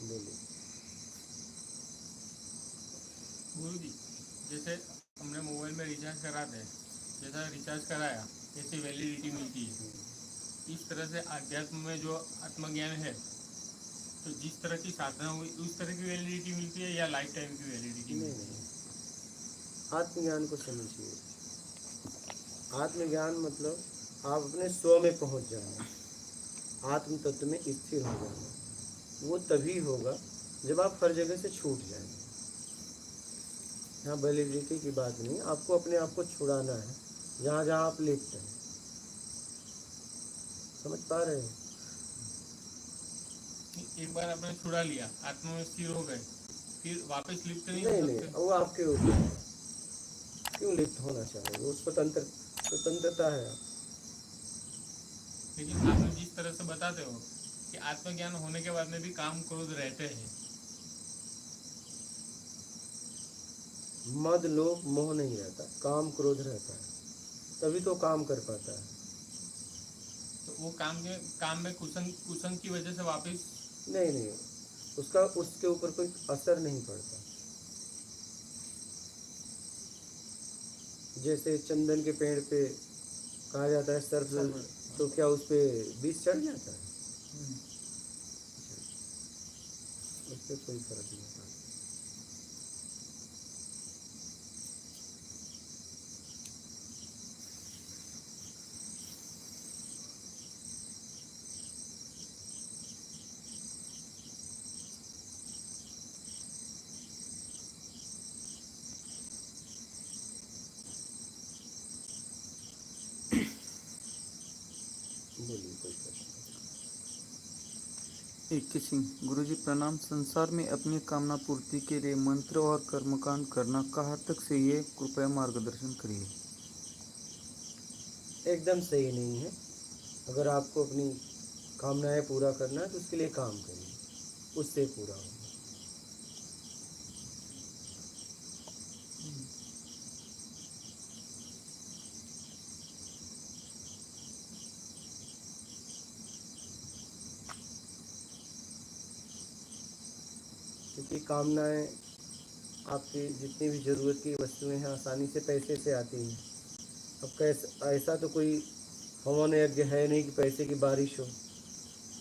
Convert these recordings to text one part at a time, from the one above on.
बोलिए। गुरु जी, जैसे हमने मोबाइल में रिचार्ज कराते हैं, जैसा रिचार्ज कराया जैसे वैलिडिटी मिलती है, इस तरह से आध्यात्म में जो आत्मज्ञान है, तो जिस तरह की साधना हुई उस तरह की वैलिडिटी मिलती है या लाइफ टाइम की वैलिडिटी नहीं मिलती है? नहीं, आत्मज्ञान को समझिए। आत्मज्ञान मतलब आप अपने स्व में पहुंच जाना, आत्म तत्व में स्थिर हो जाना। वो तभी होगा जब आप हर जगह से छूट जाएंगे। यहाँ वैलिडिटी की बात नहीं, आपको अपने आप को छुड़ाना है जहाँ जहाँ आप लिप्त हैं। समझ पा रहे हैं? एक बार आपने छुड़ा लिया, आत्मा में स्थिर हो गए, फिर वापस लिप्त नहीं हो नहीं नहीं, सकते? वो आपके ऊपर है। क्यों लिप्त होना चाहिए? वो स्वतंत्रता है। आप लेकिन आपने जिस तरह से बताते हो कि आत्मज्ञान होने के बाद में भी काम क्रोध रहते हैं, मद लोभ मोह नहीं रहता, काम क्रोध रहता है, तभी तो काम कर पाता है। तो वो काम में कुसंग की वजह से वापस? नहीं नहीं, उसका उसके ऊपर कोई असर नहीं पड़ता। जैसे चंदन के पेड़ पे कहा जाता है सर्फ, तो क्या उस पे बीज चढ़ जाता है? उस पर कोई फर्क नहीं पड़ता। बोलिए, कोई प्रश्न? इक्की सिंह, गुरुजी प्रणाम। संसार में अपनी कामना पूर्ति के लिए मंत्र और कर्मकांड करना कहाँ तक सही है, कृपया मार्गदर्शन करिए। एकदम सही नहीं है। अगर आपको अपनी कामनाएं पूरा करना है तो उसके लिए काम करिए, उससे पूरा होगा। क्योंकि कामनाएं, आपकी जितनी भी ज़रूरत की वस्तुएं हैं आसानी से पैसे से आती हैं। अब कैसा, ऐसा तो कोई हवन यज्ञ है नहीं कि पैसे की बारिश हो।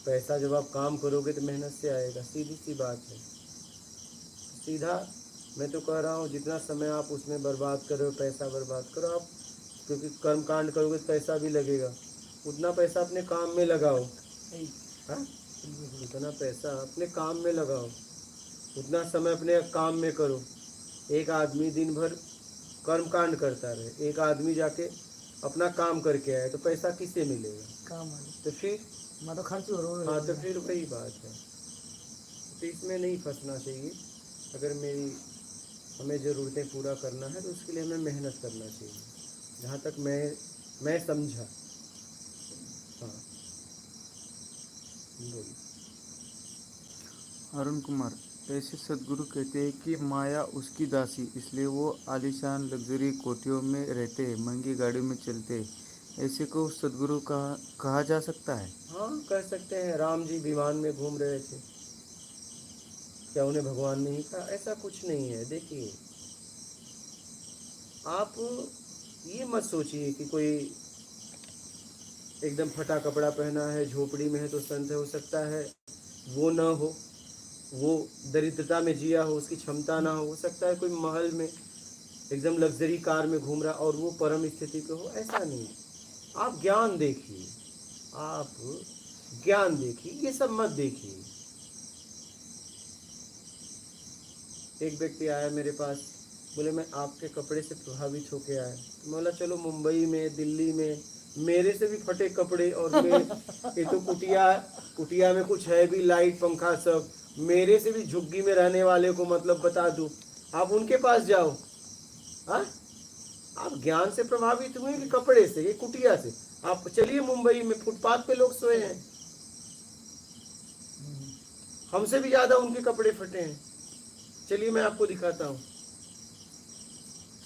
पैसा जब आप काम करोगे तो मेहनत से आएगा, सीधी सी बात है। सीधा मैं तो कह रहा हूँ, जितना समय आप उसमें बर्बाद करो, पैसा बर्बाद करो आप, क्योंकि कर्म कांड करोगे तो पैसा भी लगेगा। उतना पैसा अपने काम में लगाओ। हाँ, उतना पैसा अपने काम में लगाओ, उतना समय अपने काम में करो। एक आदमी दिन भर कर्म कांड करता रहे, एक आदमी जाके अपना काम करके आए, तो पैसा किससे मिलेगा? काम तो फिर तो खर्च हो रहा है। हाँ, तो फिर वही बात है। तो इसमें नहीं फंसना चाहिए। अगर हमें ज़रूरतें पूरा करना है तो उसके लिए हमें मेहनत करना चाहिए, जहाँ तक मैं समझा। हाँ, बोलिए। अरुण कुमार, ऐसे सदगुरु कहते हैं कि माया उसकी दासी, इसलिए वो आलीशान लग्जरी कोठियों में रहते हैं, महंगी गाड़ी में चलते हैं। ऐसे को सदगुरु कहा जा सकता है? हाँ, कह सकते हैं। राम जी विमान में घूम रहे थे, क्या उन्हें भगवान नहीं कहा? ऐसा कुछ नहीं है। देखिए, आप ये मत सोचिए कि कोई एकदम फटा कपड़ा पहना है, झोपड़ी में है तो संत है। हो सकता है वो न हो, वो दरिद्रता में जिया हो, उसकी क्षमता ना हो सकता है कोई महल में एकदम लग्जरी कार में घूम रहा और वो परम स्थिति पे हो। ऐसा नहीं। आप ज्ञान देखिए, आप ज्ञान देखिए, ये सब मत देखिए। एक व्यक्ति आया मेरे पास, बोले मैं आपके कपड़े से प्रभावित होके आया। तो बोला चलो मुंबई में, दिल्ली में मेरे से भी फटे कपड़े, और ये तो कुटिया में कुछ है भी, लाइट पंखा सब, मेरे से भी झुग्गी में रहने वाले को मतलब बता दूं, आप उनके पास जाओ। हाँ, आप ज्ञान से प्रभावित हुए कि कपड़े से, ये कुटिया से? आप चलिए मुंबई में, फुटपाथ पे लोग सोए हैं, हमसे भी ज्यादा उनके कपड़े फटे हैं। चलिए मैं आपको दिखाता हूँ।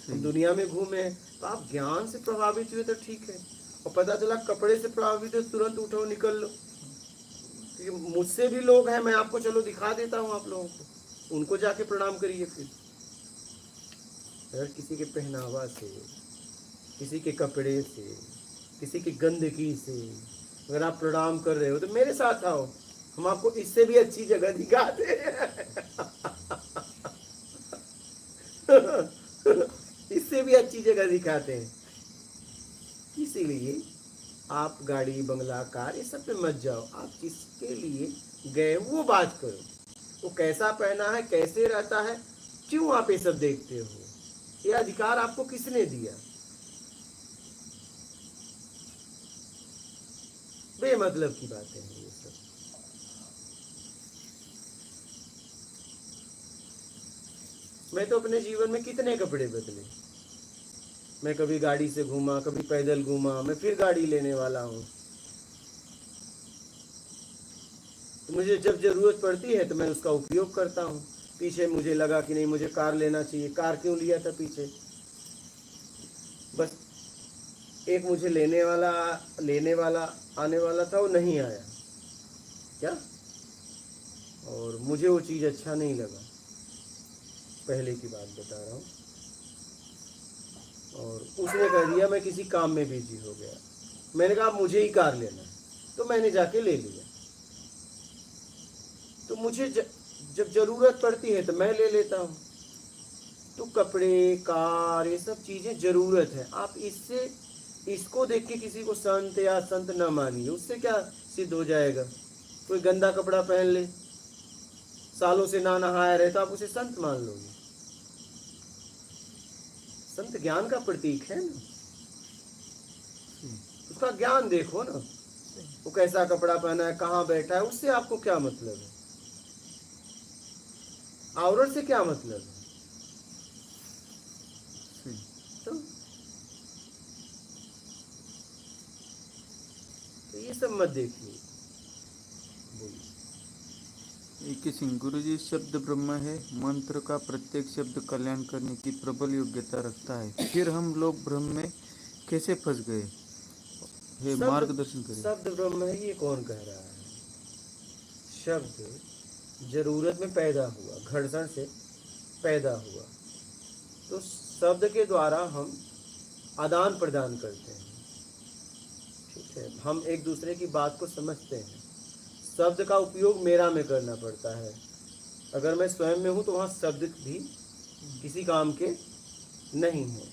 हम दुनिया में घूमे, तो आप ज्ञान से प्रभावित हुए तो ठीक है, और पता चला कपड़े से प्रभावित हो, तुरंत उठो निकल लो। क्योंकि मुझसे भी लोग हैं, मैं आपको चलो दिखा देता हूँ आप लोगों को, उनको जाके प्रणाम करिए। फिर अगर किसी के पहनावा से, किसी के कपड़े से, किसी की गंदगी से अगर आप प्रणाम कर रहे हो तो मेरे साथ आओ, हम आपको इससे भी अच्छी जगह दिखाते हैं। इससे भी अच्छी जगह दिखाते हैं। इसीलिए आप गाड़ी बंगला कार ये सब पे मत जाओ, आप जिसके लिए गए वो बात करो, वो कैसा पहना है, कैसे रहता है, क्यों आप ये सब देखते हो, ये अधिकार आपको किसने दिया? बेमतलब की बातें हैं ये सब। मैं तो अपने जीवन में कितने कपड़े बदले, मैं कभी गाड़ी से घूमा, कभी पैदल घूमा, मैं फिर गाड़ी लेने वाला हूँ। तो मुझे जब जरूरत पड़ती है तो मैं उसका उपयोग करता हूँ। पीछे मुझे लगा कि नहीं मुझे कार लेना चाहिए, कार क्यों लिया था पीछे? बस एक मुझे लेने वाला आने वाला था, वो नहीं आया क्या, और मुझे वो चीज़ अच्छा नहीं लगा, पहले की बात बता रहा हूँ, और उसने कह दिया मैं किसी काम में बिजी हो गया। मैंने कहा मुझे ही कार लेना है, तो मैंने जाके ले लिया। तो मुझे जब ज़रूरत पड़ती है तो मैं ले लेता हूँ। तो कपड़े, कार, ये सब चीज़ें ज़रूरत है। आप इसको देख के किसी को संत या संत ना मानिए, उससे क्या सिद्ध हो जाएगा? कोई गंदा कपड़ा पहन ले, सालों से ना नहाया रहे, तो आप उसे संत मान लोगे? संत ज्ञान का प्रतीक है ना, उसका ज्ञान देखो ना, वो कैसा कपड़ा पहना है, कहाँ बैठा है, उससे आपको क्या मतलब है? आवरण से क्या मतलब है? तो ये सब मत देखिए। एक ही सिंह गुरु जी, शब्द ब्रह्म है, मंत्र का प्रत्येक शब्द कल्याण करने की प्रबल योग्यता रखता है, फिर हम लोग ब्रह्म में कैसे फंस गए? हे मार्गदर्शन करें। शब्द ब्रह्म है, ये कौन कह रहा है? शब्द जरूरत में पैदा हुआ, घर्षण से पैदा हुआ, तो शब्द के द्वारा हम आदान प्रदान करते हैं, ठीक है, हम एक दूसरे की बात को समझते हैं। शब्द का उपयोग मेरा में करना पड़ता है, अगर मैं स्वयं में हूँ तो वहाँ शब्द भी किसी काम के नहीं है।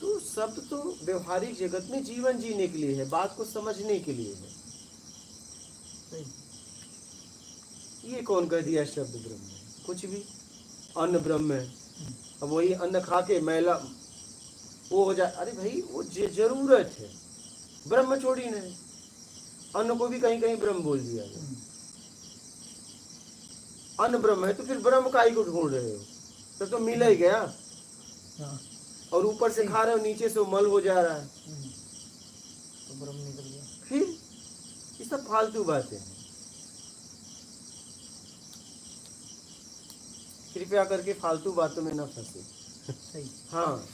तो शब्द तो व्यवहारिक जगत में जीवन जीने के लिए है, बात को समझने के लिए है। ये कौन कह दिया शब्द ब्रह्म है? कुछ भी। अन्न ब्रह्म है, अब वही अन्न खा के मैला वो हो जाए, अरे भाई वो जरूरत है, ब्रह्म छोड़ी नहीं। अन्न को भी कहीं कहीं ब्रह्म बोल दिया गया। अन्न ब्रह्म है तो फिर ब्रह्म काहे को ढूंढ रहे हो? तो मिल ही गया, और ऊपर से खा रहे हो, नीचे से मल हो जा रहा है, तो ब्रह्म निकल गया। फिर ये सब फालतू बातें हैं। कृपया करके फालतू बातों में न फंसे। सही। हाँ,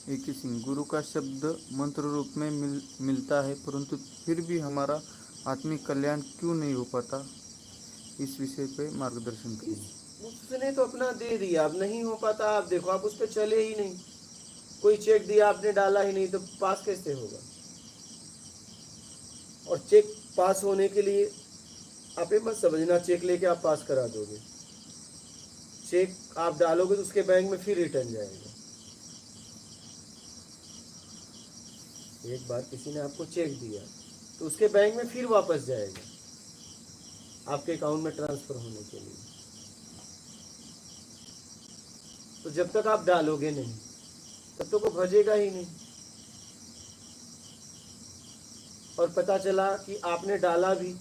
एक ही सिंह गुरु का शब्द मंत्र रूप में मिलता है, परंतु फिर भी हमारा आत्मिक कल्याण क्यों नहीं हो पाता? इस विषय पे मार्गदर्शन करिए। उसने तो अपना दे दिया, अब नहीं हो पाता। आप देखो, आप उस पर चले ही नहीं, कोई चेक दिया आपने डाला ही नहीं, तो पास कैसे होगा? और चेक पास होने के लिए आप ये मत समझना चेक लेके आप पास करा दोगे। चेक आप डालोगे तो उसके बैंक में फिर रिटर्न जाएगा। एक बार किसी ने आपको चेक दिया तो उसके बैंक में फिर वापस जाएगा आपके अकाउंट में ट्रांसफर होने के लिए। तो जब तक आप डालोगे नहीं तब तक वो भजेगा ही नहीं। और पता चला कि आपने डाला भी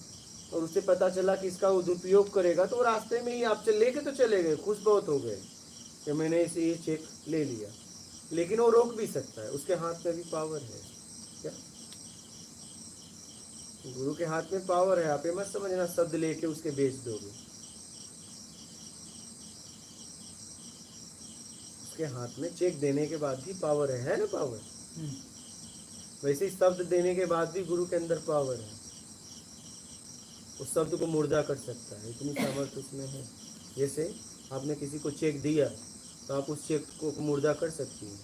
और उसे पता चला कि इसका वो दुरुपयोग करेगा, तो वो रास्ते में ही आप लेके तो चले गए, खुश बहुत हो गए कि मैंने इसे ये चेक ले लिया, लेकिन वो रोक भी सकता है, उसके हाथ में भी पावर है। क्या गुरु के हाथ में पावर है? आप ये मत समझना शब्द लेके उसके बेच दोगे। उसके हाथ में चेक देने के बाद भी पावर है ना पावर। हम्म, वैसे ही शब्द देने के बाद भी गुरु के अंदर पावर है, उस शब्द को मुर्दा कर सकता है, इतनी सामर्थ्य उसमें है। जैसे आपने किसी को चेक दिया तो आप उस चेक को मुर्दा कर सकती हैं।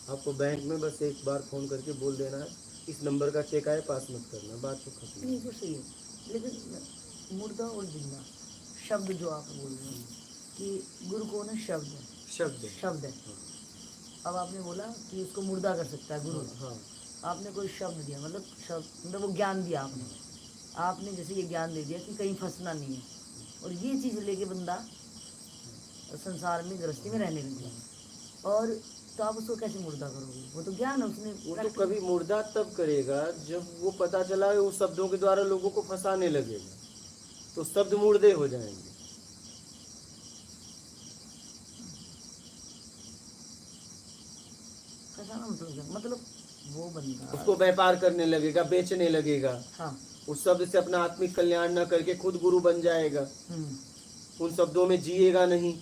आपको बैंक में बस एक बार फ़ोन करके बोल देना है इस नंबर का चेक आए, पास मत करना, बात तो खत्म। नहीं वो सही है, लेकिन मुर्दा और जिंदा शब्द जो आप बोल रहे हैं कि गुरु को ना शब्द है, शब्द है। अब आपने बोला कि उसको मुर्दा कर सकता है गुरु। हाँ आपने कोई शब्द दिया, मतलब शब्द मतलब वो ज्ञान दिया आपने जैसे ये ज्ञान दे दिया कि कहीं फंसना नहीं है, और ये चीज़ लेके बंदा संसार में गृहस्थी में रहने लग गया, और तो आप उसको कैसे मुर्दा करोगे? वो तो ज्ञान है उसने। वो तो कभी मुर्दा तब करेगा जब वो पता चला वो शब्दों के द्वारा लोगों को फंसाने लगेगा, तो शब्द मुर्दे हो जाएंगे। फंसाना मतलब क्या? मतलब वो बंदा उसको व्यापार करने लगेगा, बेचने लगेगा, हाँ उस शब्द से अपना आत्मिक कल्याण न करके खुद गुरु बन जाएगा, हम्म, उन शब्दों में जिएगा नहीं।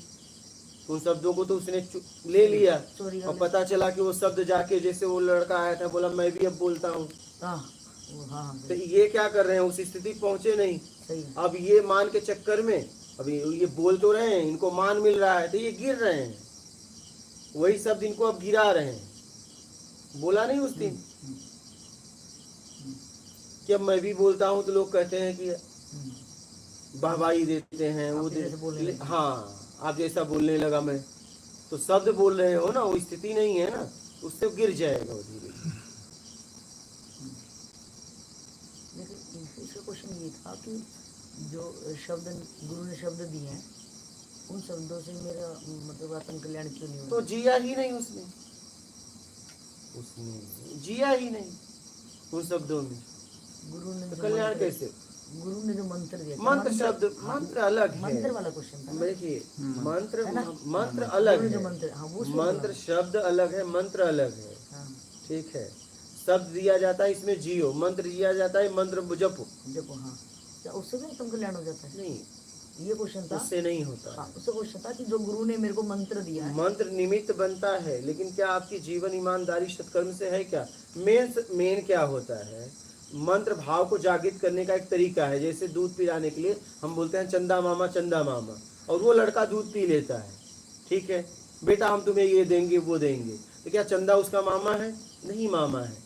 उन शब्दों को तो उसने ले लिया चोरी कर और ले। पता चला कि वो शब्द जाके, जैसे वो लड़का आया था बोला मैं भी अब बोलता हूँ, हाँ वो हाँ तो सही ये क्या कर रहे हैं, उस स्थिति पहुंचे नहीं। सही है। अब ये मान के चक्कर में अभी ये बोल तो रहे हैं, इनको मान मिल रहा है तो ये गिर रहे हैं, वही शब्द इनको अब गिरा रहे हैं। बोला नहीं उस दिन कि अब मैं भी बोलता हूँ तो लोग कहते हैं कि वाहवाही देते हैं, वो आप जैसे बोलने लगे। हाँ आप जैसा बोलने लगा मैं, तो शब्द बोल रहे हो ना, वो स्थिति नहीं है ना, उससे गिर जाएगा वो धीरे धीरे। लेकिन इसका क्वेश्चन ये था कि जो शब्द गुरु ने शब्द दिए हैं, उन शब्दों से मेरा मतलब आत्म कल्याण क्यों नहीं तो होता? जिया ही नहीं उसने जिया ही नहीं उन शब्दों में, गुरु ने तो जो कल्याण मंत्र- कैसे? गुरु ने जो मंत्र दिया, मंत्र शब्द हाँ, मंत्र अलग है, मंत्र वाला क्वेश्चन था ना? देखिए मंत्र है ना? मंत्र अलग गुरु ने जो है, मंत्र, हाँ वो मंत्र शब्द अलग है, मंत्र अलग है, हाँ ठीक है। शब्द दिया जाता है इसमें जियो, मंत्र दिया जाता है मंत्र जपो। जब हाँ क्या उससे भी आत्म कल्याण हो जाता है? नहीं, ये क्वेश्चन था। उससे नहीं होता हाँ है। उससे क्वेश्चन था कि जो गुरु ने मेरे को मंत्र दिया है, मंत्र निमित्त बनता है, लेकिन क्या आपकी जीवन ईमानदारी सत्कर्म से है क्या? मेन क्या होता है, मंत्र भाव को जागृत करने का एक तरीका है। जैसे दूध पिलाने के लिए हम बोलते हैं चंदा मामा, और वो लड़का दूध पी लेता है, ठीक है, बेटा हम तुम्हें ये देंगे वो देंगे, तो क्या चंदा उसका मामा है? नहीं मामा है।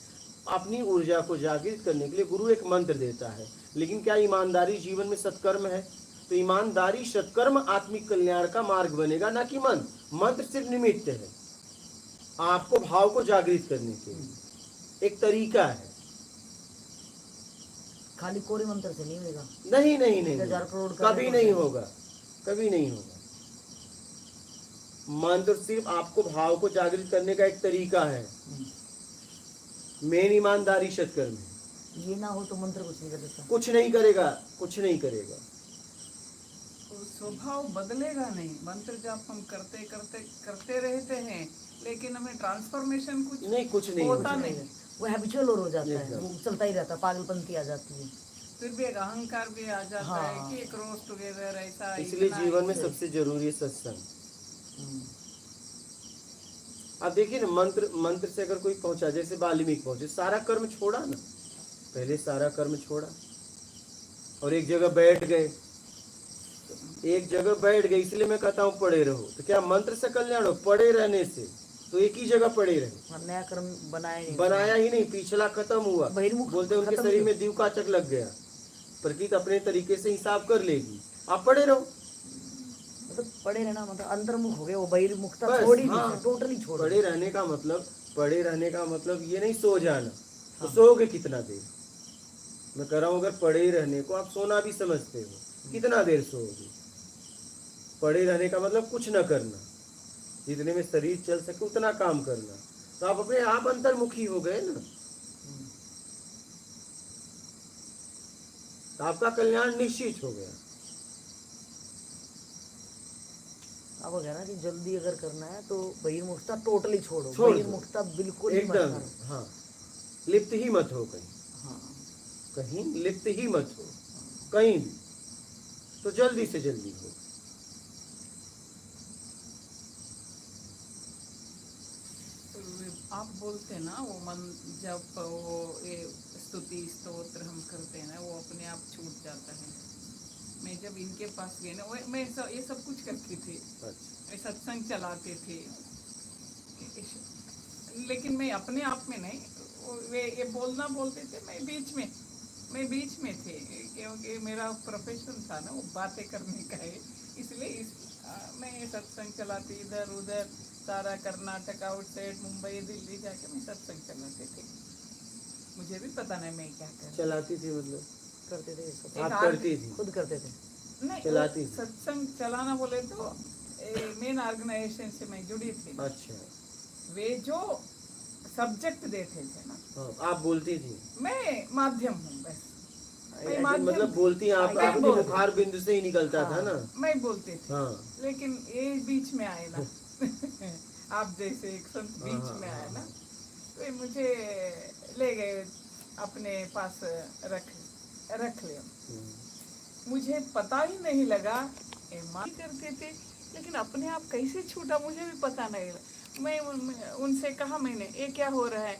अपनी ऊर्जा को जागृत करने के लिए गुरु एक मंत्र देता है, लेकिन क्या ईमानदारी जीवन में सत्कर्म है? तो ईमानदारी सत्कर्म आत्मिक कल्याण का मार्ग बनेगा, ना कि मंत्र। मंत्र सिर्फ निमित्त है, आपको भाव को जागृत करने के लिए एक तरीका है। खाली कोरे मंत्र से नहीं होगा। नहीं नहीं नहीं, 1000 करोड़ का कभी नहीं होगा, कभी नहीं होगा। मंत्र सिर्फ आपको भाव को जागृत करने का एक तरीका है, मेन ईमानदारी सत्कर्म है। ये ना हो तो मंत्र कुछ नहीं कर सकता। कुछ नहीं करेगा, कुछ नहीं करेगा। स्वभाव बदलेगा नहीं। मंत्र जाप हम करते करते करते रहते हैं, लेकिन हमें ट्रांसफॉर्मेशन कुछ नहीं होता नहीं। वो हैबिचुअल और हो जाता है, एकदम। वो चलता ही रहता है, पागलपंती आ जाती है। फिर भी एक अहंकार भी आ जाता हाँ। है कि एक रोज टुगेदर ऐसा। इसलिए इतना जीवन में ऐसा। सबसे जरूरी है सत्संग। हम्म, आप देखिए ना, मंत्र से अगर कोई पहुंचा, जैसे वाल्मीकि पहुंचे, सारा कर्म छोड़ा ना, पहले सारा कर्म छोड़ा और एक जगह बैठ गए, इसलिए मैं कहता हूँ पड़े रहो। तो क्या मंत्र से कल्याण हो? पड़े रहने से तो एक ही जगह पड़े रहे, हाँ, नया कर्म बनाया ही नहीं, पिछला खत्म हुआ। बहिर्मुख बोलते हैं उनके खत्म शरीर हुआ। में दीवकाचक लग गया, प्रकृति अपने तरीके से हिसाब कर लेगी, आप पड़े रहो। मतलब पड़े रहना मतलब अंतर्मुख हो गए, वो बहिर्मुखता बस, छोड़ ही हाँ। दी, टोटली छोड़ दी। पड़े रहने का मतलब ये नहीं सो जाना। तो सोओगे कितना देर? मैं कह रहा हूँ अगर पड़े रहने को आप सोना भी समझते हो, कितना देर सोओगे? पड़े रहने का मतलब कुछ न करना, जितने में शरीर चल सके उतना काम करना, तो आप अपने आप अंतर्मुखी हो गए ना, तो आपका कल्याण निश्चित हो गया। अब कह रहा कि जल्दी अगर करना है तो बहिर्मुखता टोटली छोड़ो, छोड़ दो। बहिर्मुखता बिल्कुल ही मत एकदम, करो। हाँ, लिप्त ही मत हो कहीं, हाँ कहीं लिप्त ही मत हो कहीं भी, तो जल्दी से जल्दी हो। आप बोलते ना वो मन जब वो ये स्तुति स्तोत्र हम करते हैं ना वो अपने आप छूट जाता है। मैं जब इनके पास गई ना मैं ये सब कुछ करती थी, अच्छा। सत्संग चलाते थे, लेकिन मैं अपने आप में नहीं, वे ये बोलना बोलते थे, मैं बीच में थे, क्योंकि मेरा प्रोफेशन था ना वो बातें करने का है, इसलिए मैं सत्संग चलाती इधर उधर सारा कर्नाटक आउटसाइड मुंबई दिल्ली जाके मैं सत्संग चलाते थे। मुझे भी पता नहीं मैं क्या कर चलाती थी मतलब करते थे सब, आप करती थी? खुद करते थे। नहीं चलाती वो थी। सत्संग चलाना बोले तो मेन ऑर्गेनाइजेशन से मैं जुड़ी थी। अच्छा। वे जो सब्जेक्ट देते थे ना, हाँ, आप बोलती थी? मैं माध्यम हूँ बस। मैं ऐसे माध्यम मतलब बोलती हैं आप, मैं आपकी बोलती। मुखार बिंदु से ही निकलता था ना। मैं बोलती थी, हाँ। लेकिन ये बीच में आए ना आप जैसे एक संत बीच हाँ, में आए हाँ, ना, तो ये मुझे ले गए अपने पास, रख लिया। मुझे पता ही नहीं लगा, माँ करते थे, लेकिन अपने आप कैसे छूटा मुझे भी पता नहीं लगा। मैं उनसे कहा मैंने, ये क्या हो रहा है,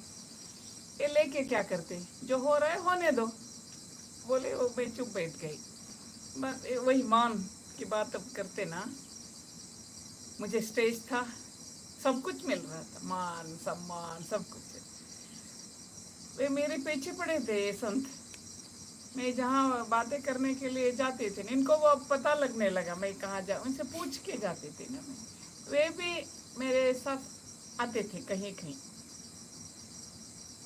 ये लेके क्या करते, जो हो रहा है होने दो। बोले वो, मैं चुप बैठ गई। बस वही मान की बात अब करते ना, मुझे स्टेज था, सब कुछ मिल रहा था, मान सम्मान सब कुछ। वे मेरे पीछे पड़े थे ये संत। मैं जहाँ बातें करने के लिए जाती थी, इनको वो अब पता लगने लगा मैं कहाँ जा, उनसे पूछ के जाती थी ना मैं। वे भी मेरे साथ आते थे कहीं कहीं,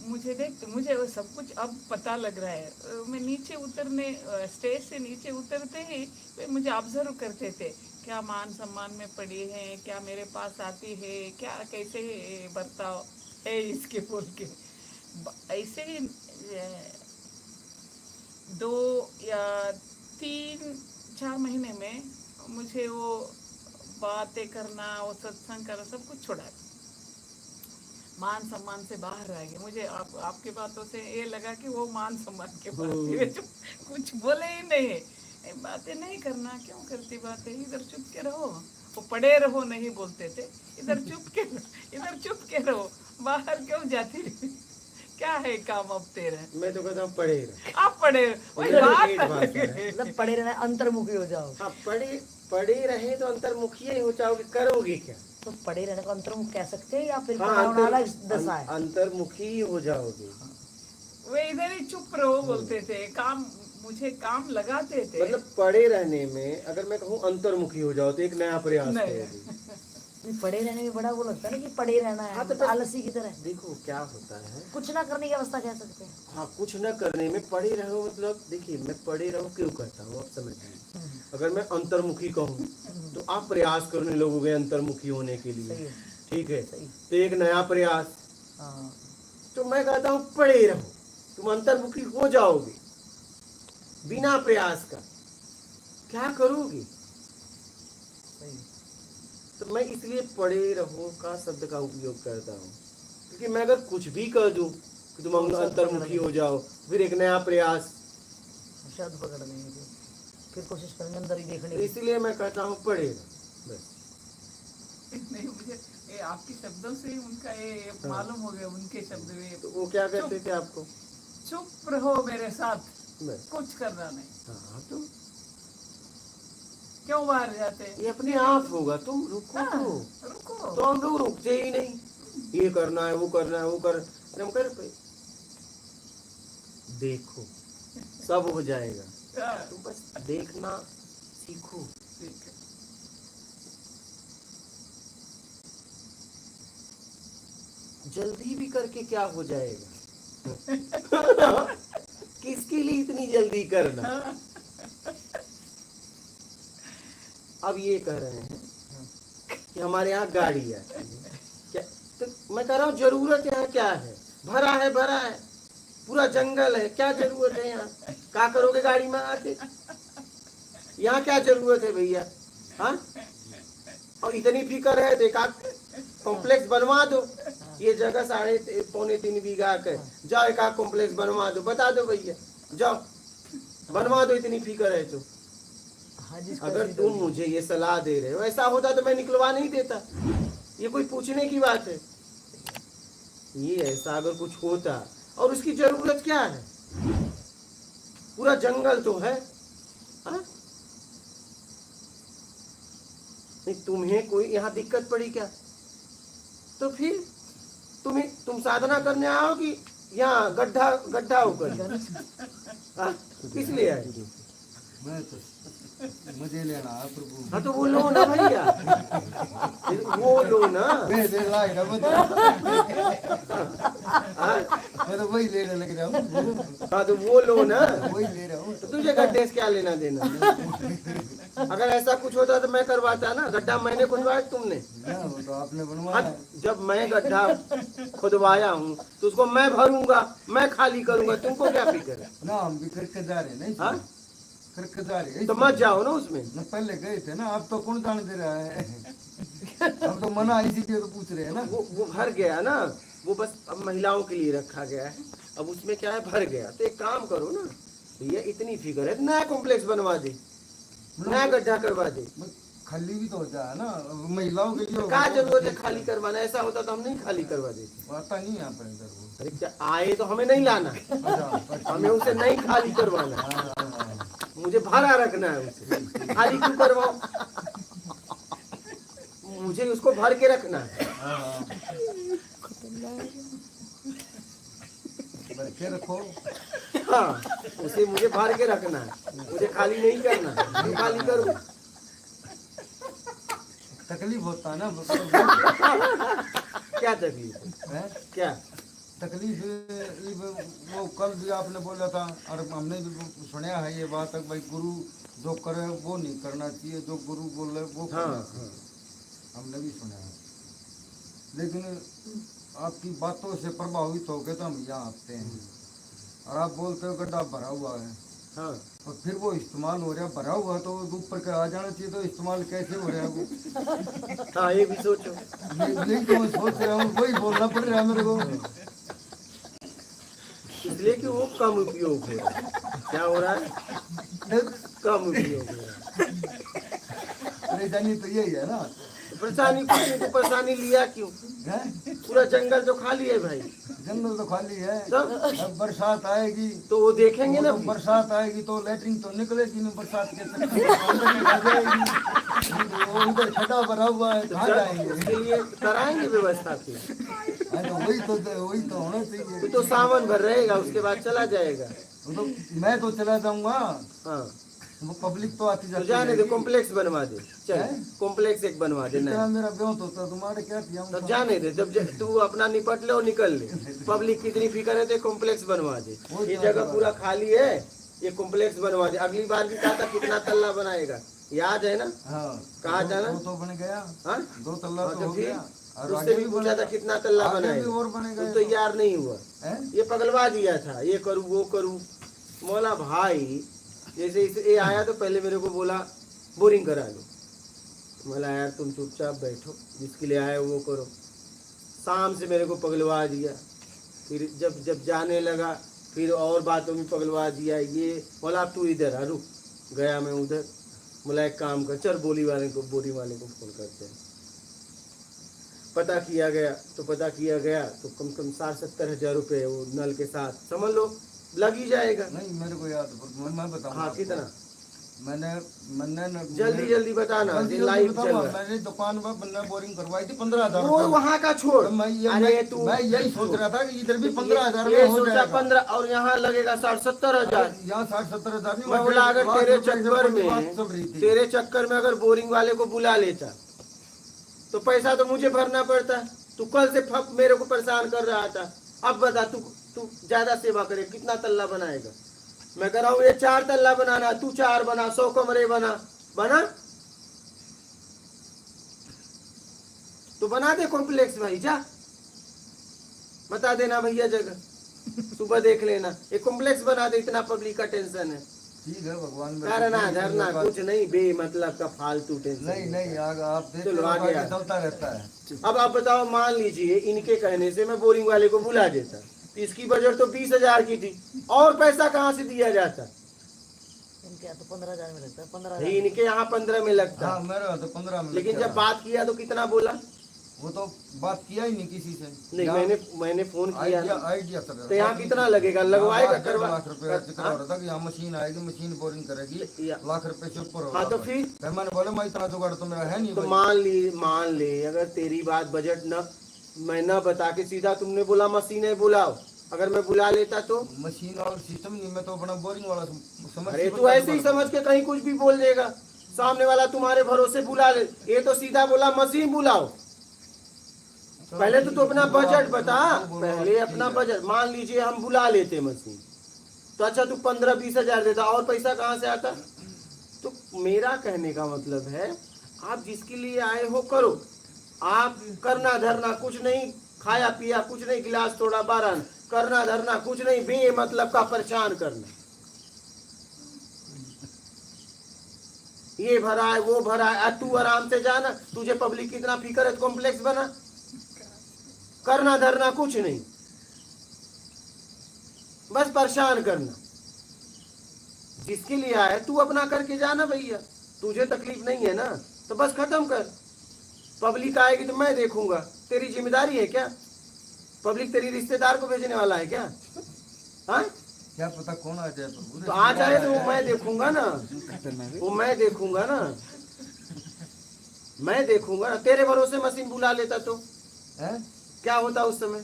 मुझे देखते, मुझे वो सब कुछ अब पता लग रहा है। मैं नीचे उतरने, स्टेज से नीचे उतरते ही वे मुझे ऑब्जर्व करते थे, क्या मान सम्मान में पड़ी है, क्या मेरे पास आती है, क्या कैसे बर्ताव है इसके बोल के। ऐसे ही 2 या 3-4 महीने में मुझे वो बातें करना, वो सत्संग करना सब कुछ छोड़ा, मान सम्मान से बाहर रह गए। मुझे आपकी बातों से ये लगा कि वो मान सम्मान के बात कुछ बोले ही नहीं, बातें नहीं करना, क्यों करती बातें, इधर चुप के रहो, वो पड़े रहो नहीं बोलते थे, इधर चुप के रहो, बाहर क्यों जाती क्या है काम अब तेरा। मैं तो कहता हूँ पढ़े रहो। आप पढ़े वही इधर बात एक बात है। मतलब पढ़े रहना, अंतर्मुखी हो जाओ। हाँ, पढ़े रहे तो अंतर्मुखी ही हो जाओगे, करोगे क्या? तो पढ़े रहने को अंतर्मुख कह सकते हैं, या फिर हाँ, पढ़ाने वाला दशा है। अंतर्मुखी ही हो जाओगे। वे इधर ही चुप रहो बोलते थे, काम मुझे काम लगाते थे। मतलब पढ़े रहने में अगर मैं कहूँ अंतर्मुखी हो जाओ तो एक नया प्रयास नहीं। करोगे। पढ़े रहने में बड़ा वो लगता है ना कि पढ़े रहना है, हाँ, तो मतलब आलसी की तरह देखो क्या होता है, कुछ ना करने की अवस्था कह सकते हैं। हाँ, कुछ न करने में पढ़े रहो, मतलब देखिए मैं पढ़े रहो क्यों कहता हूँ आप समझिए। अगर मैं अंतर्मुखी कहूँ तो आप प्रयास करने लगोगे अंतर्मुखी होने के सही लिए, है। ठीक है, सही। तो एक नया प्रयास। हाँ, तो मैं कहता हूँ पढ़े रहो, तुम अंतर्मुखी हो जाओगे बिना प्रयास का, क्या करोगे? सही। तो मैं इसलिए पढ़े रहो का शब्द का उपयोग करता हूँ, क्योंकि मैं अगर कुछ भी कह दूं कि तुम अंतर्मुखी हो जाओ, फिर एक नया प्रयास, शब्द पकड़ लेंगे, फिर कोशिश करेंगे अंदर ही देखने की। इसलिए मैं कहता हूँ पढ़े रहो बस। नहीं, मुझे ये आपके शब्दों से ही उनका ये मालूम हो गया, उनके शब्द में। तो वो क्या कहते थे आपको? चुप रहो मेरे साथ, बस। कुछ करना नहीं। हाँ, तो क्यों बाहर जाते? ये अपने आप होगा, तुम रुको हाँ, तो। रुको। तो हम लोग रुकते ही नहीं, ये करना है वो करना है वो कर, हम कर पे देखो सब हो जाएगा, हाँ, तुम बस देखना सीखो। ठीक है। जल्दी भी करके क्या हो जाएगा? किसके लिए इतनी जल्दी करना? अब ये कह रहे हैं कि हमारे यहाँ गाड़ी है, क्या? तो मैं कह रहा हूँ जरूरत यहाँ क्या है? भरा है पूरा जंगल है, क्या जरूरत है यहाँ? क्या करोगे गाड़ी में आके? यहाँ क्या जरूरत है भैया? हाँ, और इतनी फिक्र है तो एक कॉम्प्लेक्स बनवा दो, ये जगह 3.5 बीघा का, जाओ एक कॉम्प्लेक्स बनवा दो, बता दो भैया, जाओ बनवा दो, इतनी फिक्र है तो। हाँ, जिसको अगर ऐसी तुम तो- मुझे ये सलाह दे रहे हो, ऐसा होता तो मैं निकलवा नहीं देता, ये कोई पूछने की बात है? ये ऐसा अगर कुछ होता, और उसकी जरूरत क्या है, पूरा जंगल तो है, हाँ? नहीं तुम्हें कोई यहाँ दिक्कत पड़ी क्या? तो फिर तुम साधना करने आओ कि यहाँ गड्ढा गड्ढा होकर, हाँ? किस लिए आए? मैं तो मुझे लेना है प्रभु। हाँ तो वो लो ना भैया, वो लो ना। मैं दे लाएगा हाँ मैं तो वही लेने लग रहा हूँ। हाँ, तो वो लो ना। वही ले रहा हूँ। तो तुझे गड्ढे से क्या लेना देना? अगर ऐसा कुछ होता तो मैं करवाता ना। गड्ढा मैंने खुदवाया तुमने? ना, वो तो आपने हाँ, बनवाया। जब मैं गड्ढा खुदवाया हूँ तो उसको मैं भरूंगा, मैं खाली करूंगा, तुमको क्या फिक्र है? ना हम भी करके जा रहे हैं नहीं हाँ? करके जा रहे हैं। तो मत जाओ ना उसमें। ना पहले गए थे ना, अब तो कौन जाने दे रहा है। अब तो मना इसीलिए तो पूछ रहे हैं ना। वो भर गया ना, वो बस अब महिलाओं के लिए रखा गया है। अब उसमें क्या है, भर गया। तो एक काम करो ना भैया, इतनी फिक्र है, नया कॉम्प्लेक्स बनवा दे, नया गड्ढा करवा दे। खाली भी तो होता है ना महिलाओं के लिए। क्या जरूरत है खाली करवाना? ऐसा होता तो हम नहीं खाली करवा देते। आता नहीं यहाँ पर इधर वो। अरे क्या आए तो हमें नहीं लाना, अच्छा, हमें उसे नहीं खाली करवाना, हाँ, मुझे भरा रखना है उसे। खाली क्यों करवाओ? मुझे उसको भर के रखना है। हाँ। भर के रखो। हाँ, उसे मुझे भर के रखना है, मुझे खाली नहीं करना। मैं खाली करूँ? तकलीफ होता है ना। क्या तकलीफ है? है? क्या तकलीफ वो कल भी आपने बोला था और हमने भी सुना है ये बात है भाई, गुरु जो करे वो नहीं करना चाहिए, जो गुरु बोले वो हाँ, करना चाहिए। हमने भी सुना है, लेकिन आपकी बातों से प्रभावित होकर तो हम यहाँ आते हैं और आप बोलते हो गड्ढा भरा हुआ है, हाँ, और फिर वो इस्तेमाल हो रहा है, भरा हुआ तो ऊपर के आ जाना चाहिए, तो इस्तेमाल कैसे हो रहा है वो? हाँ, ये भी सोचो। यही तो मैं सोच रहा हूँ, वही बोलना पड़ रहा है मेरे को। इसलिए कि वो कम उपयोग हो रहा है। क्या हो रहा है? कम उपयोग हो रहा है। परेशानी तो यही है ना। परेशानी कुछ नहीं, तो परेशानी लिया क्यों? है? पूरा जंगल तो खाली है भाई। जंगल तो खाली है। तब अब बरसात आएगी तो वो देखेंगे ना। तो बरसात आएगी तो लैट्रिन तो निकलेगी नहीं, बरसात के चक्कर में अंदर ही रह जाएगी। वो उधर खड्डा भरा हुआ है, कहाँ जाएंगे? उसके लिए कराएंगे व्यवस्था फिर। हाँ, तो वही तो होना चाहिए। वो तो सावन भर रहेगा, उसके बाद चला जाएगा। वो तो मैं तो चला जाऊंगा, हाँ, वो पब्लिक तो आती तो जाती जाने दे, रहेगी। कॉम्प्लेक्स बनवा दे। चल, हैं? कॉम्प्लेक्स एक बनवा दे इतना ना। मेरा ब्योत होता तुम्हारे क्या किया? तब जाने दे, जब तू अपना निपट ले और निकल ले। पब्लिक कितनी फिक्र है तो कॉम्प्लेक्स बनवा दे। ये जगह पूरा खाली है, ये कॉम्प्लेक्स बनवा दे। अगली बार भी कहा था कितना तल्ला बनाएगा, याद है ना? हाँ, कहा था ना? दो तो बन गया, हाँ, 2 तल्ला तो हो फिर गया और उससे आगे भी भी पूछा था बनेगा। कितना तल्ला आगे भी बनाएगा, और बनेगा। तो यार नहीं हुआ। हैं? ये पगलवा दिया था, ये करूँ वो करूँ। मौला भाई जैसे ये आया तो पहले मेरे को बोला बोरिंग करा लो। बोला यार तुम चुपचाप बैठो, जिसके लिए आए वो करो। शाम से मेरे को पगलवा दिया। फिर जब जाने लगा फिर और बातों में पगलवा दिया। ये बोला अब तू इधर आ, रुक। गया मैं उधर, बोला एक काम कर, चल बोरिंग वाले को फ़ोन करते हैं। पता किया गया तो कम से कम 60-70 हज़ार रुपये वो नल के साथ समझ लो लग ही जाएगा। नहीं मेरे को याद है, मैं बताऊंगा। हाँ, कितना? मैंने जल्दी बताना, लाइव चल रहा है। मैंने दुकान पर मैंने बोरिंग करवाई थी 15,000 वो वहाँ का छोड़। तो मैं अरे यही सोच रहा था कि इधर भी 15,000 ये में हो सोचा जाएगा। 15 और यहाँ लगेगा 60-70 हज़ार। यहाँ 60-70 हज़ार नहीं, मैं बोला अगर वहाँ तेरे रुपए से चक्कर बड़ी बात चल रही में थी। अगर बोरिंग वाले को बुला लेता तो पैसा तो मुझे भरना पड़ता। तू कल से मेरे को परेशान कर रहा था। अब बता, तू ज्यादा सेवा करे, कितना तल्ला बनाएगा? मैं कह रहा हूँ ये 4 तल्ला बनाना, तू 4 बना, 100 कमरे बना तो बना दे कॉम्प्लेक्स भाई। जा बता देना भैया जगह, सुबह देख लेना। ये कॉम्प्लेक्स बना दे, इतना पब्लिक का टेंशन है। ठीक है भगवान मेरे को करना ठीक है, धरना मेरे कुछ नहीं, बेमतलब का फालतू टेंशन। नहीं आप देखते चलो, हो, आगे आगे आ। चलता रहता है। अब आप बताओ, मान लीजिए इनके कहने से मैं बोरिंग वाले को बुला देता तो इसकी बजट तो 20,000 की थी, और पैसा कहाँ से दिया जाता? इनके यहाँ तो 15,000 में लगता है। 15,000 इनके यहाँ 15 में लगता। हाँ मेरा तो 15 में लेकिन लगता जब बात किया तो कितना बोला? वो तो बात किया ही नहीं किसी से। नहीं, मैंने फोन किया आइडिया ना। आइडिया सब तो यहाँ कितना लगेगा, लगवाएगा, 1.5 करवा लाख रुपए जिक्र हो रहा था कि यहाँ मशीन आएगी, मशीन बोरिंग करेगी, या- लाख रुपए से ऊपर हो हाँ, रहा तो था। फिर मैंने बोला मैं इतना जुगाड़ तो मेरा है नहीं तो भाई। मान ले अगर तेरी बात बजट न, मैं न बता के सीधा तुमने बोला मशीन है बुलाओ, अगर मैं बुला लेता तो? मशीन और सिस्टम नहीं, मैं तो अपना बोरिंग वाला समझ। अरे तू ऐसे ही समझ के कहीं कुछ भी बोल देगा, सामने वाला तुम्हारे भरोसे बुला ले, ये तो सीधा बोला मशीन बुलाओ। पहले तो तू अपना बजट बता, पहले अपना बजट। मान लीजिए हम बुला लेते मशीन, तो अच्छा तू 15-20 हजार देता, और पैसा कहाँ से आता? तो मेरा कहने का मतलब है, आप जिसके लिए आए हो करो, आप करना धरना कुछ नहीं, खाया पिया कुछ नहीं, गिलास थोड़ा बारह, करना धरना कुछ नहीं, बेमतलब का परेशान करना, ये भरा है वो भरा है, तू आराम से जाना, तुझे पब्लिक की इतना फिक्र है, कॉम्प्लेक्स बना, करना धरना कुछ नहीं, बस परेशान करना। जिसके लिए आया तू अपना करके जाना भैया, तुझे तकलीफ नहीं है ना, तो बस खत्म कर। पब्लिक आएगी तो मैं देखूंगा, तेरी जिम्मेदारी है क्या? पब्लिक तेरी रिश्तेदार को भेजने वाला है क्या? हाँ, क्या पता कौन आ जाए प्रभु। तो आ जाए तो वो मैं देखूंगा ना, वो मैं देखूंगा ना, मैं देखूंगा ना। तेरे भरोसे मशीन बुला लेता तो हैं? क्या होता उस समय?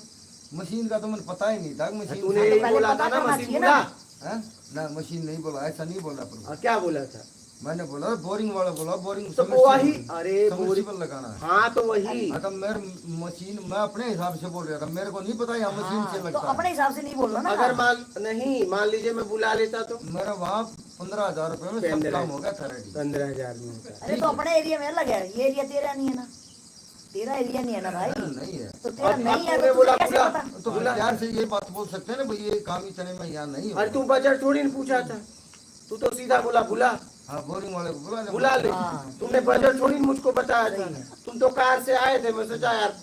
मशीन का तो मुझे पता ही नहीं था। मशीन तूने यही पहले बोला पता था ना करना मशीन चाहिए बुला। ना। हैं? ना मशीन नहीं बोला, ऐसा नहीं बोला प्रभु। क्या बोला था? मैंने बोला बोरिंग वाला बोला, बोरिंग तो वही, अरे सबमर्सिबल लगाना है। हाँ तो वही। हाँ, तो मेरे मशीन मैं अपने हिसाब से बोल रहा था, मेरे को नहीं पता यहाँ मशीन से तो लगता अपने है। हिसाब से नहीं बोलना ना। अगर मान लीजिए मैं बुला लेता तो मेरा वहाँ 15,000 रुपए में सब काम हो गया था रेडी। 15,000 में होता। अरे तो अपने एरिया में अलग है, ये एरिया तेरा नहीं है ना, तेरा एरिया नहीं है ना भाई, नहीं है तो तेरा अब नहीं है तूने तो बोला तुझे कैसे बुला, पता? तो प्यार से ये बात बोल सकते हैं ना भाई, ये काम इतने में यहाँ नहीं अरे हो। तू बजट थोड़ी नहीं पूछा था, तू तो सीधा बोला बुला हाँ, बोरिंग वाले को बुला ले। हाँ। तुमने बजट थोड़ी मुझको बताया था, तुम तो कार से आए थे, मैं सोचा यार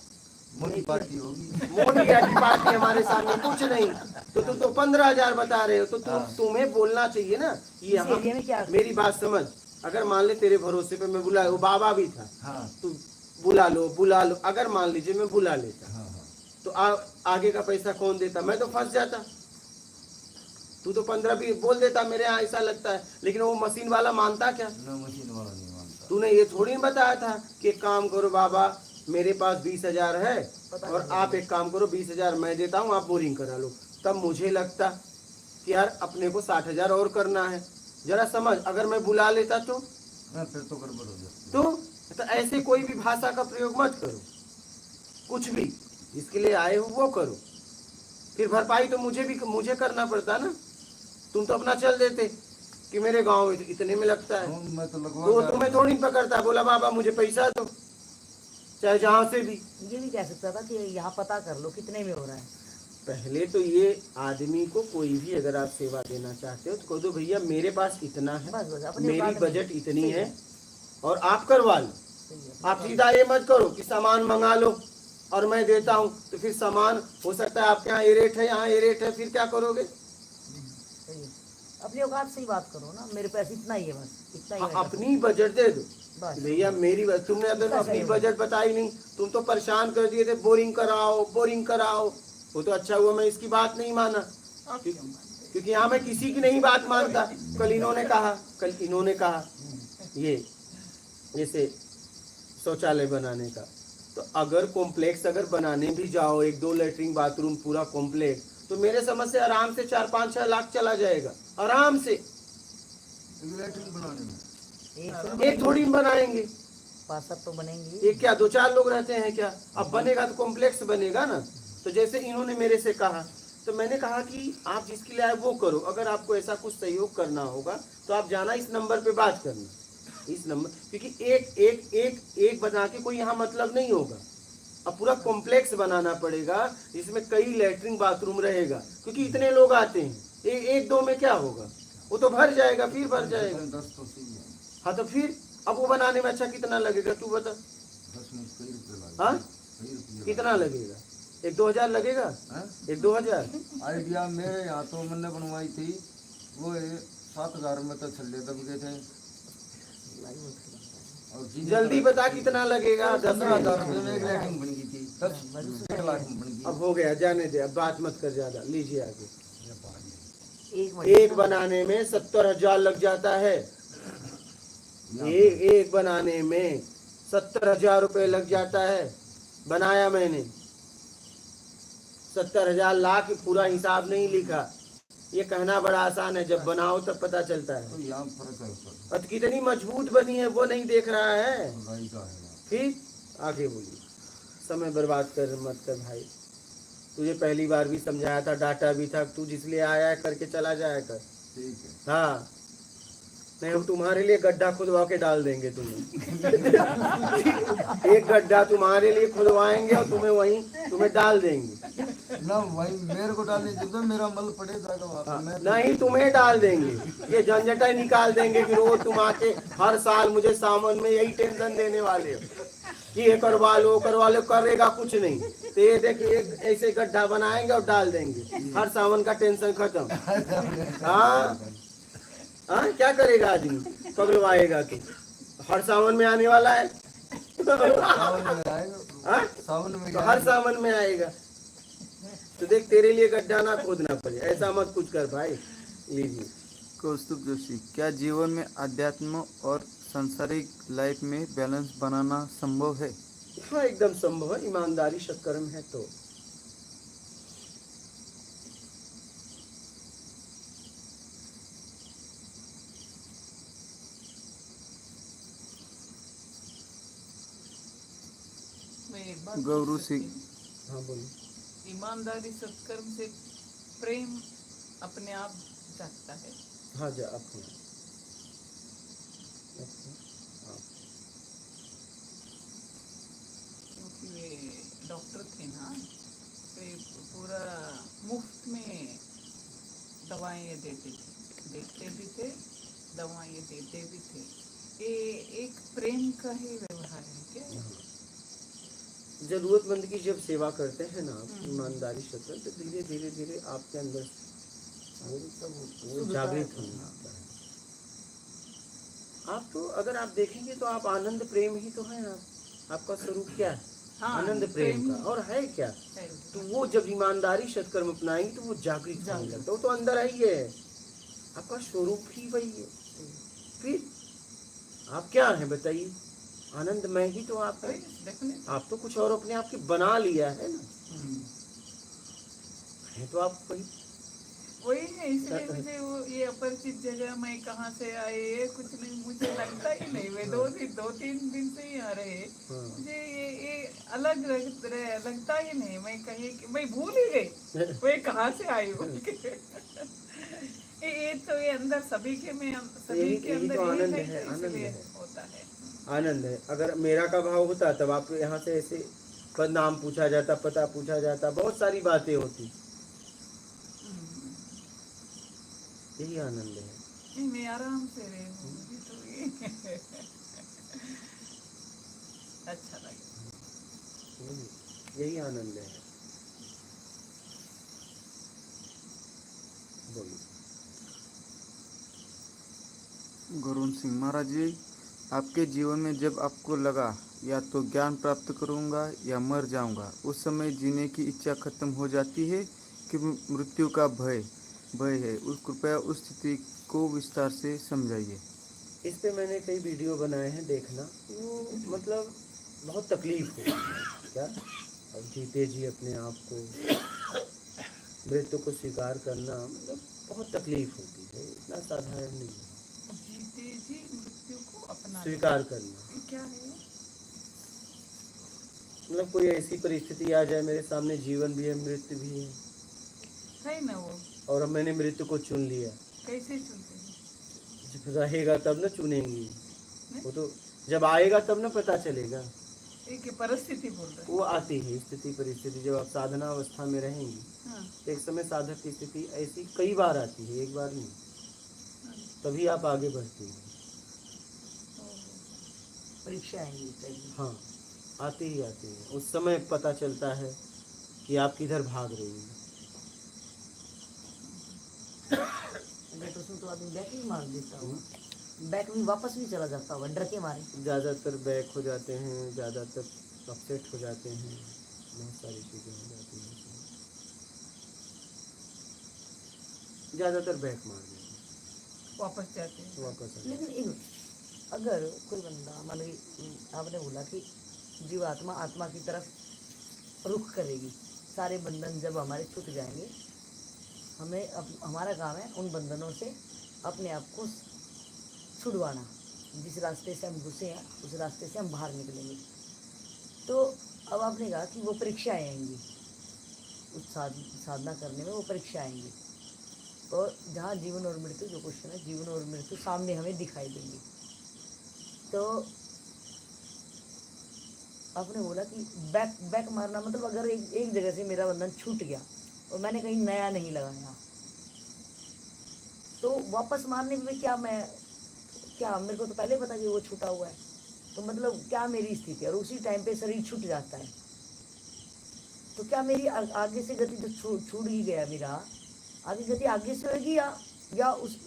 मोटी पार्टी होगी। मोदी की पार्टी हमारे सामने कुछ नहीं, तो तुम तो 15,000 बता रहे हो, तो तुम्हें बोलना चाहिए ना ये इस एरिया में क्या? मेरी बात समझ। अगर मान ले तेरे भरोसे पे मैं बुलाया, वो बाबा भी था, हाँ तू बुला लो, अगर मान लीजिए मैं बुला लेता हाँ हाँ। तो आगे का पैसा कौन देता? मैं तो फंस जाता। तू तो 15-20 बोल देता, मेरे यहाँ ऐसा लगता है, लेकिन वो मशीन वाला मानता क्या? ना मशीन वाला नहीं मानता। तूने ये थोड़ी ना बताया था कि एक काम करो बाबा, मेरे पास 20,000 है और आप एक काम करो 20,000 मैं देता हूँ, आप बोरिंग करा लो। तब मुझे लगता कि यार अपने को 60,000 और करना है। जरा समझ, अगर मैं बुला लेता तो हाँ, फिर तो गड़बड़ हो जाती। तो ऐसे कोई भी भाषा का प्रयोग मत करो, कुछ भी जिसके लिए आए हो वो करो, फिर भरपाई तो मुझे करना पड़ता ना। तुम तो अपना चल देते कि मेरे गांव में इतने में लगता है, हाँ, मैं तो तो लगवा तुम्हें थोड़ी पकड़ता, बोला बाबा मुझे पैसा दो, चाहे जहां से भी। ये भी कह सकता था कि यहाँ पता कर लो कितने में हो रहा है। पहले तो ये आदमी को कोई भी अगर आप सेवा देना चाहते हो तो कह दो भैया मेरे पास इतना है, बस अपने मेरी औकात में। बजट इतनी सही है और आप करवा लो। सही है। आप सीधा ये मत करो कि सामान मंगा लो और मैं देता हूँ, तो फिर सामान हो सकता है आपके यहाँ ये रेट है, यहाँ ये रेट है, फिर क्या करोगे? सही है। अपनी औकात से ही बात करो ना, मेरे पास इतना ही है, बस इतना ही है। अपनी बजट दे दो बस भैया, मेरी तुमने अगर इतना अपनी सही है। बजट बताई नहीं, तुम तो परेशान कर दिए थे, बोरिंग कराओ। वो तो अच्छा हुआ मैं इसकी बात नहीं माना, आप क्यों मानते? क्योंकि यहाँ मैं किसी की नहीं बात मानता। कल इन्होंने कहा ये जैसे शौचालय बनाने का, तो अगर कॉम्प्लेक्स अगर बनाने भी जाओ, 1-2 लैट्रिन बाथरूम पूरा कॉम्प्लेक्स, तो मेरे समझ से आराम से 4-5-6 लाख चला जाएगा आराम से। लैट्रिन बनाने में एक एक थोड़ी बनाएंगे, 5-7 तो बनेंगे। ये क्या 2-4 लोग रहते हैं क्या? अब बनेगा तो कॉम्प्लेक्स बनेगा ना। तो जैसे इन्होंने मेरे से कहा, तो मैंने कहा कि आप जिसके लिए आए वो करो, अगर आपको ऐसा कुछ सहयोग करना होगा तो आप जाना इस नंबर पे बात करना, इस नंबर, क्योंकि एक बना के कोई यहाँ मतलब नहीं होगा। अब पूरा कॉम्प्लेक्स बनाना पड़ेगा जिसमें कई लैट्रिन बाथरूम रहेगा, क्योंकि इतने लोग आते हैं, एक दो में क्या होगा, वो तो भर जाएगा, फिर भर जाएगा। 10 तो सही है। हाँ तो फिर अब वो बनाने में अच्छा कितना लगेगा तू बता? 10 में कई रुपये लगे। हाँ कई रुपये कितना लगेगा? 1-2 हजार लगेगा? हैं? 1-2 हजार? आइडिया मेरे यहाँ तो मैंने बनवाई थी, वो 7,000 में तो छल्ले दब गए थे। और चीनी जल्दी का- बता कितना लगेगा? 15,000 रुपये में 1 लाख में बन गई थी, 1 लाख में बन गई। अब हो गया, जाने दे, अब बात मत कर ज्यादा। लीजिए आगे। एक एक बनाने में 70,000 लग जाता है। एक बनाने में 70,000 रुपये लग जाता है। बनाया मैंने 70,000 लाख, पूरा हिसाब नहीं लिखा। ये कहना बड़ा आसान है, जब बनाओ तब पता चलता है। तो यहाँ फर्क है ऊपर, और कितनी मजबूत बनी है वो नहीं देख रहा है। भाई का है। फिर आगे बोलिए। समय बर्बाद कर मत कर भाई। तुझे पहली बार भी समझाया था, डाटा भी था, तू जिसलिए आया है करके चला जाया कर। ठीक है, हाँ, नहीं हम तुम्हारे लिए गड्ढा खुदवा के डाल देंगे तुम्हें। एक गड्ढा तुम्हारे लिए खुदवाएंगे और तुम्हें डाल देंगे। ना भाई मेरे को डालने जब तो मेरा मल पड़े जाएगा वहाँ पे, मैं नहीं, तुम्हें डाल देंगे। ये झंझट ही निकाल देंगे। फिर वो तुम आके हर साल मुझे सावन में यही टेंशन देने वाले हो कि ये करवा लो करेगा कुछ नहीं। तो ये देख, एक ऐसे गड्ढा बनाएंगे और डाल देंगे, हर सावन का टेंशन खत्म। हाँ हाँ, क्या करेगा आदमी? पगलवाएगा तू। हर सावन में आने वाला है। सावन में आएगा, हाँ? सावन में तो हर सावन में आएगा। तो देख, तेरे लिए गड्ढा ना खोदना पड़े, ऐसा मत कुछ कर भाई। लीजिए। कौस्तुभ जोशी, क्या जीवन में अध्यात्म और सांसारिक लाइफ में बैलेंस बनाना संभव है? हाँ, एकदम संभव है, ईमानदारी सत्कर्म है तो। मैं एक बात गौरू पूछ सकती सिंह। हूँ? हाँ बोलिए। ईमानदारी सत्कर्म से प्रेम अपने आप जागता है। हाँ जा अपने हाँ। क्योंकि वे डॉक्टर थे ना, वे पूरा मुफ्त में दवाएं देते थे, देखते भी थे, दवाएं देते भी थे। ये एक प्रेम का ही व्यवहार है क्या? जरूरतमंद की जब सेवा करते हैं ना आप, ईमानदारी से, तो धीरे धीरे धीरे आपके अंदर वो जागृत होने लगता है। आप तो अगर आप देखेंगे तो आप आनंद प्रेम ही तो है। आपका स्वरूप क्या है? हाँ, आनंद प्रेम प्रेम का। और है क्या? है। तो वो जब ईमानदारी सत्कर्म अपनाएंगे तो वो जागृत होने लगता है। वो तो अंदर ही है, आपका स्वरूप ही वही है। फिर आप क्या है बताइए? आनंद में ही तो आप है। डेफिनेटली। आप तो कुछ और अपने आप की बना लिया है ना, है तो आप वही। वही है, इसलिए मुझे वो ये अपरिचित जगह में कहाँ से आए ये कुछ नहीं, मुझे लगता ही नहीं। वे 2-3 दिन से ही आ रहे हैं। हाँ। मुझे ये अलग लगता ही नहीं। मैं कहीं मैं भूल ही गई वे कहाँ से आई बोल के। ये तो ये अंदर सभी के में, सभी यही- के यही अंदर तो यही आनंद है, है, तो आनंद इसलिए है। होता है। आनंद है। अगर मेरा का भाव होता तब आप यहाँ से ऐसे नाम पूछा जाता, पता पूछा जाता, बहुत सारी बातें होती। यही आनंद है। नहीं, मैं आराम से रही हूँ, मुझे तो ये अच्छा लगा। यही आनंद है। बोलिए। गुरुन सिंह महाराज जी, आपके जीवन में जब आपको लगा या तो ज्ञान प्राप्त करूंगा या मर जाऊंगा, उस समय जीने की इच्छा खत्म हो जाती है कि मृत्यु का भय है? उस कृपया उस स्थिति को विस्तार से समझाइए। इस पे मैंने कई वीडियो बनाए हैं, देखना। वो मतलब बहुत तकलीफ होती है क्या? अब जीते जी अपने आप को, मृत्यु को स्वीकार करना मतलब बहुत तकलीफ होती है, इतना साधारण नहीं है। जीते जी मृत्यु को अपना स्वीकार करना ये क्या है? मतलब कोई ऐसी परिस्थिति आ जाए मेरे सामने, जीवन भी है मृत्यु भी है, ना वो और अब मैंने मृत्यु को चुन लिया। कैसे चलते हैं? जब रहेगा तब न चुनेंगी, वो तो जब आएगा तब न पता चलेगा। एक परिस्थिति बोल रहे वो आती है स्थिति परिस्थिति, जब आप साधना अवस्था में रहेंगे। हैं। हाँ, एक समय साधक की स्थिति ऐसी कई बार आती है, एक बार नहीं, तभी आप आगे बढ़ते हैं। परीक्षा आएंगी तभी। हाँ, आते ही आते हैं। उस समय पता चलता है कि आप किधर भाग रही हैं। अगर तो उसमें तो आदमी बैटरी मार देता हूँ। बैक भी वापस भी चला जाता होगा डर के मारे। ज़्यादातर बैक हो जाते हैं, ज़्यादातर अपसेट हो जाते हैं, बहुत सारी चीज़ें हो जाती हैं, ज़्यादातर बैक मार देते वापस जाते हैं। हैं, वापस आ जाते लेकिन एक अगर कोई बंदा मान ली आपने बोला कि जीवात्मा आत्मा की तरफ रुख करेगी, सारे बंधन जब हमारे छूट जाएंगे, हमें हमारा काम है उन बंधनों से अपने आप को छुड़वाना। जिस रास्ते से हम घुसे हैं उस रास्ते से हम बाहर निकलेंगे। तो अब आपने कहा कि वो परीक्षाएं आएंगी, उस साधना करने में वो परीक्षा आएंगी, और जहाँ जीवन और मृत्यु, जो क्वेश्चन है जीवन और मृत्यु सामने हमें दिखाई देंगी। तो आपने बोला कि बैक मारना मतलब अगर एक जगह से मेरा बंधन छूट गया और मैंने कहीं नया नहीं लगाया, तो वापस मारने में क्या मेरे को तो पहले पता कि वो छूटा हुआ है, तो मतलब क्या मेरी स्थिति है, और उसी टाइम पे शरीर छूट जाता है, तो क्या मेरी आगे से गति जो छूट ही गया, मेरा आगे गति आगे से होगी या उस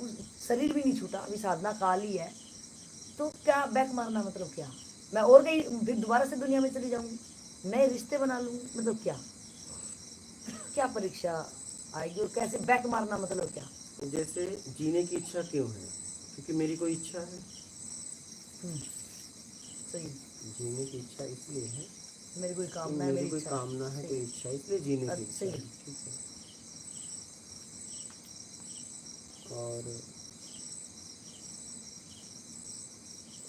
शरीर भी नहीं छूटा, अभी साधना काल ही है, तो क्या बैक मारना मतलब क्या? मैं और कहीं फिर दोबारा से दुनिया में चली जाऊंगी, नए रिश्ते बना लूंगी, मतलब क्या परीक्षा आएगी, और कैसे बैक मारना मतलब क्या? हैं। जैसे जीने की इच्छा क्यों है? क्योंकि मेरी कोई इच्छा है। सही, जीने की इच्छा इसलिए है मेरी कोई कि कामना है, मेरी मेरी कोई इच्छा कामना है, सही। कोई इच्छा है, इसलिए जीने की इच्छा सही है। है। ठीक है। और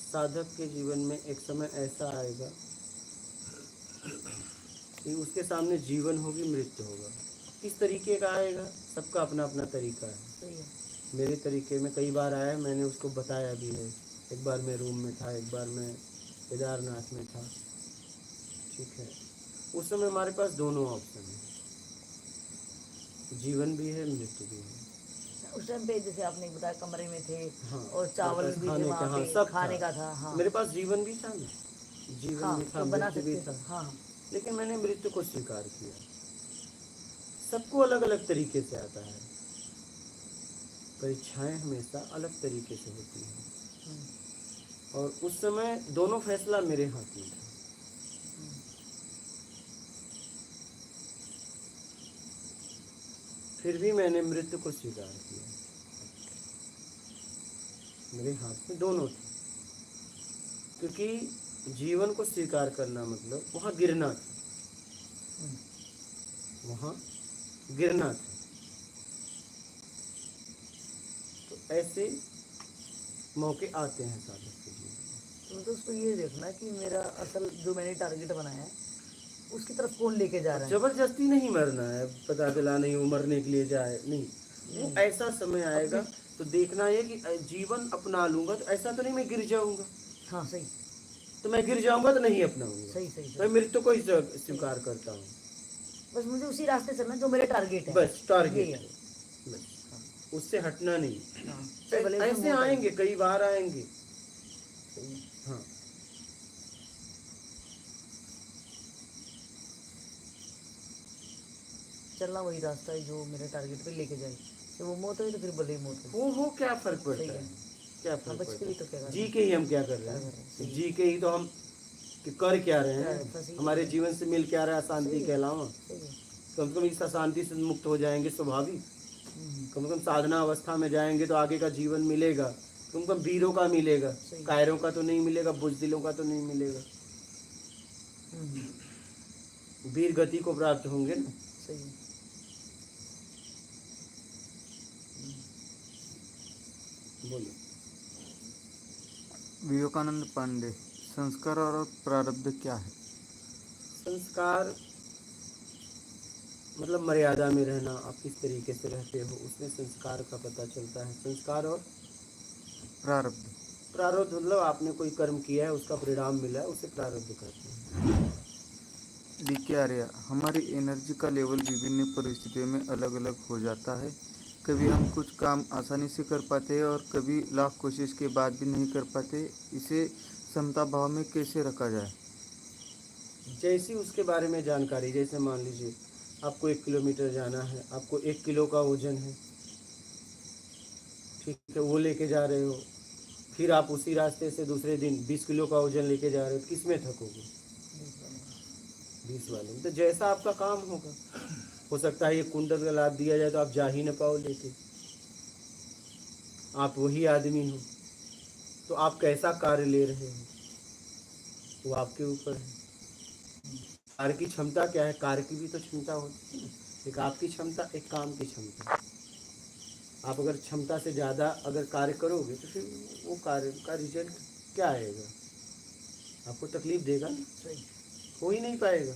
साधक के जीवन में एक समय ऐसा आएगा कि उसके सामने जीवन होगी, मृत्यु होगा। किस तरीके का आएगा, सबका अपना अपना तरीका है। सही है। मेरे तरीके में कई बार आया, मैंने उसको बताया भी है। एक बार मैं रूम में था, एक बार मैं केदारनाथ में था। ठीक है, उस समय हमारे पास दोनों ऑप्शन है, जीवन भी है, मृत्यु भी है। उस टाइम पे जैसे आपने बताया कमरे में थे, हाँ, और चावल मेरे पास भी थे खाने वहाँ का, हाँ, पे, सब खाने का था। हाँ मेरे पास जीवन भी था ना, जीवन हाँ, भी था, तो बना मृत्यु भी सकते था। हाँ हाँ, लेकिन मैंने मृत्यु को स्वीकार किया। सबको अलग अलग तरीके से आता है, परीक्षाएं हमेशा अलग तरीके से होती हैं, और उस समय दोनों फैसला मेरे हाथ में था। फिर भी मैंने मृत्यु को स्वीकार किया। मेरे हाथ में दोनों थे, क्योंकि जीवन को स्वीकार करना मतलब वहाँ गिरना था, वहाँ गिरना था। तो ऐसे मौके आते हैं साधक के जीवन में। तो मतलब उसको ये देखना कि मेरा असल जो मैंने टारगेट बनाया है उसकी तरफ कौन लेके जा रहा है। जबरदस्ती नहीं मरना है, पता चला नहीं वो मरने के लिए जाए, नहीं। वो ऐसा समय आएगा तो देखना है कि जीवन अपना लूंगा, तो ऐसा तो नहीं मैं गिर जाऊंगा। हाँ सही तो मैं गिर जाऊंगा तो नहीं अपनाऊंगा, सही सही मैं सही। मृत्यु को ही स्वीकार करता हूँ। बस मुझे उसी रास्ते चलना जो मेरे टारगेट है, बस टारगेट यही है, है। बस उससे हटना नहीं। हाँ, चाहे भले उसमें ऐसे मौत आए। आएंगे, कई बार आएंगे। सही है। हाँ, चलना वही रास्ता है जो मेरे टारगेट पे लेके जाए, तो वो मौत हुई तो फिर भले ही मौत हो। वो क्या फर्क पड़ता सही है, है। क्या हाँ, फर्क बच के भी पड़ता तो क्या है? करना जी है? के ही हम क्या कर रहे क्या कर हैं? रहे हैं? सही है। जी के ही तो हम कि कर क्या रहे क्या है? हैं? बस यही हमारे है। जीवन से मिल क्या रहा है? शांति सही है। के अलावा सही है। कम से कम इस अशांति से मुक्त हो जाएंगे, स्वाभाविक। हम्म, कम से कम साधना अवस्था में जाएंगे तो आगे का जीवन मिलेगा, कम से कम वीरों का मिलेगा, सही। कायरों का तो नहीं मिलेगा, बुजदिलों का तो नहीं मिलेगा। वीर गति को प्राप्त होंगे ना। सही है। बोलो। विवेकानंद पांडे, संस्कार और प्रारब्ध क्या है? संस्कार मतलब मर्यादा में रहना, आप किस तरीके से रहते हो उसमें संस्कार का पता चलता है। संस्कार और प्रारब्ध, प्रारब्ध मतलब आपने कोई कर्म किया है, उसका परिणाम मिला है, उसे प्रारब्ध कहते हैं। डीके आर्या, हमारी एनर्जी का लेवल विभिन्न परिस्थितियों में अलग अलग हो जाता है। कभी हम कुछ काम आसानी से कर पाते हैं और कभी लाख कोशिश के बाद भी नहीं कर पाते। इसे समता भाव में कैसे रखा जाए? जैसी उसके बारे में जानकारी, जैसे मान लीजिए आपको 1 किलोमीटर जाना है, आपको 1 किलो का वजन है, ठीक है, वो लेके जा रहे हो, फिर आप उसी रास्ते से दूसरे दिन 20 किलो का वजन लेके जा रहे हो, तो किस में थकोगे? 20 वाले में। तो जैसा आपका काम होगा, हो सकता है ये कुंडल का लाभ दिया जाए तो आप जा ही न पाओ लेके, आप वही आदमी हो, तो आप कैसा कार्य ले रहे हो वो आपके ऊपर है। कार्य की क्षमता क्या है? कार्य की भी तो क्षमता होती है, एक आपकी क्षमता, एक काम की क्षमता। आप अगर क्षमता से ज़्यादा अगर कार्य करोगे तो फिर वो कार्य का रिजल्ट क्या आएगा? आपको तकलीफ देगा, सही। हो ही नहीं पाएगा।